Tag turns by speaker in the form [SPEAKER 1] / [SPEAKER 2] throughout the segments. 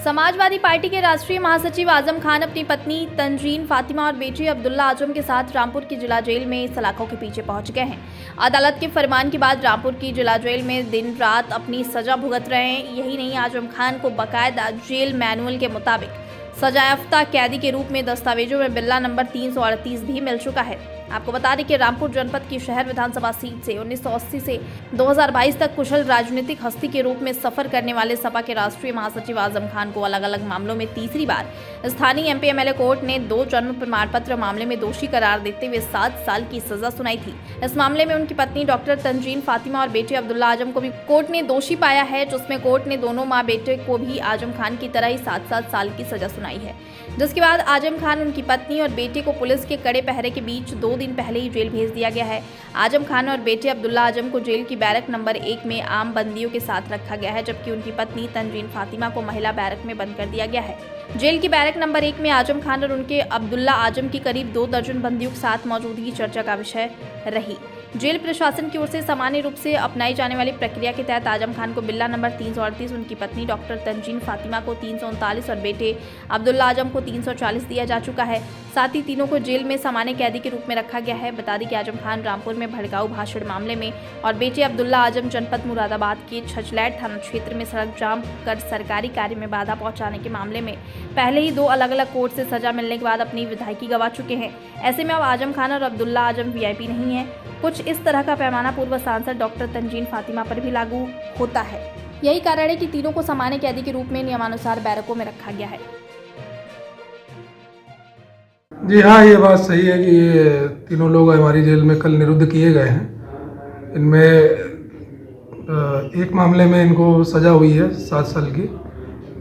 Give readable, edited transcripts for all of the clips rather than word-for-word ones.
[SPEAKER 1] Samajwadi party के राष्ट्रीय महासचिव आजम खान अपनी पत्नी तंजीन फातिमा और बेटे अब्दुल्ला आजम के साथ रामपुर की जिला जेल में सलाखों के पीछे पहुंच गए हैं। अदालत के फरमान के बाद रामपुर की जिला जेल में दिन रात अपनी सजा भुगत रहे हैं। यही नहीं, आजम खान को बाकायदा जेल मैनुअल के मुताबिक सजायाफ्ता कैदी के रूप में दस्तावेजों में बिल्ला नंबर 338 भी मिल चुका है। आपको बता दें कि रामपुर जनपद की शहर विधानसभा सीट से 1980 से 2022 तक कुशल राजनीतिक हस्ती के रूप में सफर करने वाले सपा के राष्ट्रीय महासचिव आजम खान को अलग अलग मामलों में तीसरी बार स्थानीय एमपी एमएलए कोर्ट ने 2 जन्म प्रमाण पत्र मामले में दोषी करार देते हुए 7 साल की सजा सुनाई थी। इस मामले में उनकी पत्नी डॉक्टर तंजीन फातिमा और बेटे अब्दुल्ला आजम को भी कोर्ट ने दोषी पाया है, जिसमें कोर्ट ने दोनों माँ बेटे को भी आजम खान की तरह ही 7-7 साल की सजा सुनाई है। जिसके बाद आजम खान, उनकी पत्नी और बेटे को पुलिस के कड़े पहरे के बीच 2 दिन पहले ही जेल भेज दिया गया है। आजम खान और बेटे अब्दुल्ला आजम को जेल की बैरक नंबर 1 में आम बंदियों के साथ रखा गया है, जबकि उनकी पत्नी तंजीन फातिमा को महिला बैरक में बंद कर दिया गया है। जेल की बैरक नंबर 1 में आजम खान और उनके अब्दुल्ला आजम की करीब 2 दर्जन बंदियों के साथ मौजूदगी चर्चा का विषय रही। जेल प्रशासन की ओर से सामान्य रूप से अपनाई जाने वाली प्रक्रिया के तहत आजम खान को बिल्ला नंबर 338, उनकी पत्नी डॉक्टर तंजीन फातिमा को 339 और बेटे अब्दुल्ला आजम को 340 दिया जा चुका है। साथ ही तीनों को जेल में सामान्य कैदी के रूप में रखा गया है। बता दें कि आजम खान रामपुर में भड़काऊ भाषण मामले में और बेटे अब्दुल्ला आजम जनपद मुरादाबाद के छछलैट थाना क्षेत्र में सड़क जाम कर सरकारी कार्य में बाधा पहुंचाने के मामले में पहले ही 2 अलग-अलग कोर्ट से सजा मिलने के बाद अपनी विधायकी गंवा चुके हैं। ऐसे में अब आजम खान और अब्दुल्ला आजम वीआईपी नहीं है। कुछ इस तरह का पैमाना पूर्व सांसद डॉक्टर तंजीन फातिमा पर भी लागू होता है। यही कारण है कि तीनों को सामान्य कैदी के रूप में नियमानुसार बैरकों में रखा गया है।
[SPEAKER 2] जी हाँ, ये बात सही है कि ये तीनों लोग हमारी जेल में कल निरुद्ध किए गए हैं। इनमें एक मामले में इनको सज़ा हुई है 7 साल की,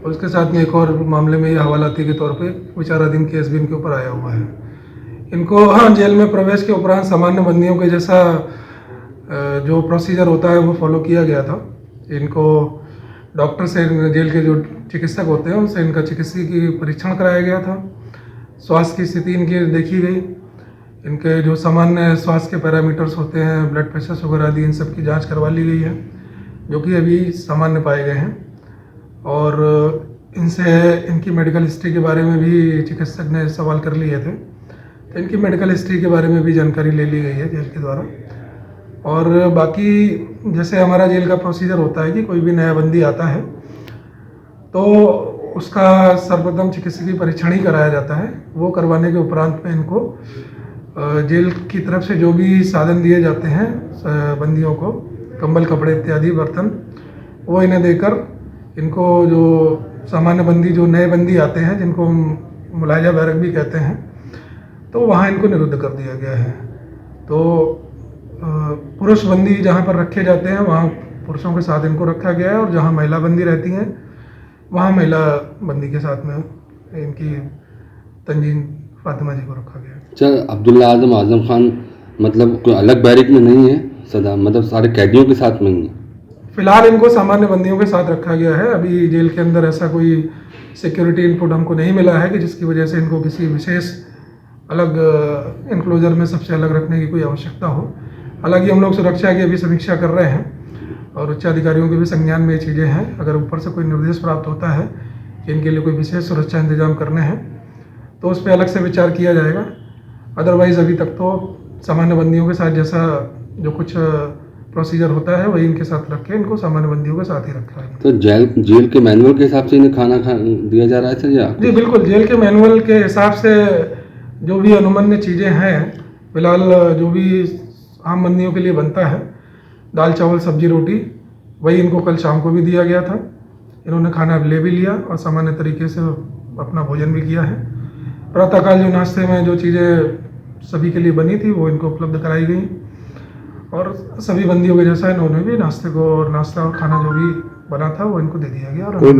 [SPEAKER 2] और उसके साथ में एक और मामले में ये हवालाती के तौर पे विचाराधीन केस भी इनके ऊपर आया हुआ है। इनको जेल में प्रवेश के उपरांत सामान्य बंदियों के जैसा जो प्रोसीजर होता है वो फॉलो किया गया था। इनको डॉक्टर से, जेल के जो चिकित्सक होते हैं उनसे इनका चिकित्सकीय परीक्षण कराया गया था। स्वास्थ्य की स्थिति इनकी देखी गई। इनके जो सामान्य स्वास्थ्य के पैरामीटर्स होते हैं, ब्लड प्रेशर, शुगर आदि, इन सब की जांच करवा ली गई है, जो कि अभी सामान्य पाए गए हैं। और इनसे इनकी मेडिकल हिस्ट्री के बारे में भी चिकित्सक ने सवाल कर लिए थे, तो इनकी मेडिकल हिस्ट्री के बारे में भी जानकारी ले ली गई है जेल के द्वारा। और बाकी जैसे हमारा जेल का प्रोसीजर होता है कि कोई भी नया बंदी आता है तो उसका सर्वप्रथम चिकित्सकीय परीक्षण ही कराया जाता है। वो करवाने के उपरांत में इनको जेल की तरफ से जो भी साधन दिए जाते हैं बंदियों को, कंबल, कपड़े इत्यादि, बर्तन, वो इन्हें देकर इनको, जो सामान्य बंदी, जो नए बंदी आते हैं जिनको मुलायजा बैरक भी कहते हैं, तो वहाँ इनको निरुद्ध कर दिया गया है। तो पुरुष बंदी जहाँ पर रखे जाते हैं वहाँ पुरुषों के साथ इनको रखा गया है, और जहाँ महिला बंदी रहती हैं वहाँ महिला बंदी के साथ में इनकी तंजीन फातिमा जी को रखा गया है।
[SPEAKER 3] अच्छा, अब्दुल्ला आजम खान मतलब कोई अलग बैरक में नहीं है सदा, मतलब सारे कैदियों के साथ में ही है?
[SPEAKER 2] फिलहाल इनको सामान्य बंदियों के साथ रखा गया है। अभी जेल के अंदर ऐसा कोई सिक्योरिटी इनपुट हमको नहीं मिला है कि जिसकी वजह से इनको किसी विशेष अलग इनक्लोजर में सबसे अलग रखने की कोई आवश्यकता हो। हालांकि हम लोग सुरक्षा की अभी समीक्षा कर रहे हैं और उच्च अधिकारियों के भी संज्ञान में ये चीज़ें हैं। अगर ऊपर से कोई निर्देश प्राप्त होता है कि इनके लिए कोई विशेष सुरक्षा इंतजाम करने हैं तो उस पर अलग से विचार किया जाएगा। अदरवाइज़ अभी तक तो सामान्य बंदियों के साथ जैसा जो कुछ प्रोसीजर होता है वही इनके साथ रख के इनको सामान्य बंदियों के साथ ही रखा है।
[SPEAKER 3] तो जेल के मैनुअल के हिसाब से इन्हें खाना दिया जा रहा है या?
[SPEAKER 2] जी बिल्कुल, जेल के मैनुअल के हिसाब से जो भी अनुमन्य चीज़ें हैं, फिलहाल जो भी आम बंदियों के लिए बनता है, दाल, चावल, सब्जी, रोटी, वही इनको कल शाम को भी दिया गया था। इन्होंने खाना ले भी लिया और सामान्य तरीके से अपना भोजन भी किया है। प्रातःकाल जो नाश्ते में जो चीज़ें सभी के लिए बनी थी वो इनको उपलब्ध कराई गई, और सभी बंदियों के जैसा इन्होंने भी नाश्ता और खाना जो भी बना था वो इनको दे दिया गया। और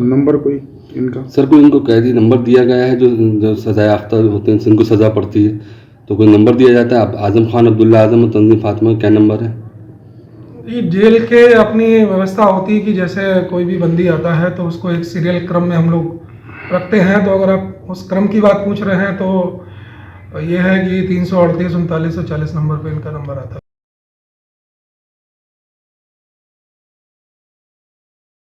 [SPEAKER 4] नंबर कोई इनका?
[SPEAKER 3] सर, कोई इनको कैदी नंबर दिया गया है जो सजायाफ्ता होते हैं, जिनको सज़ा पड़ती है, तो कोई नंबर दिया जाता है? आजम खान, अब्दुल्ला आजम और तंजीन फातिमा, क्या नंबर है?
[SPEAKER 2] ये जेल के अपनी व्यवस्था होती है कि जैसे कोई भी बंदी आता है तो उसको एक सीरियल क्रम में हम लोग रखते हैं। तो अगर आप उस क्रम की बात पूछ रहे हैं तो ये है कि 338, 39 और 40 नंबर पे इनका नंबर आता है।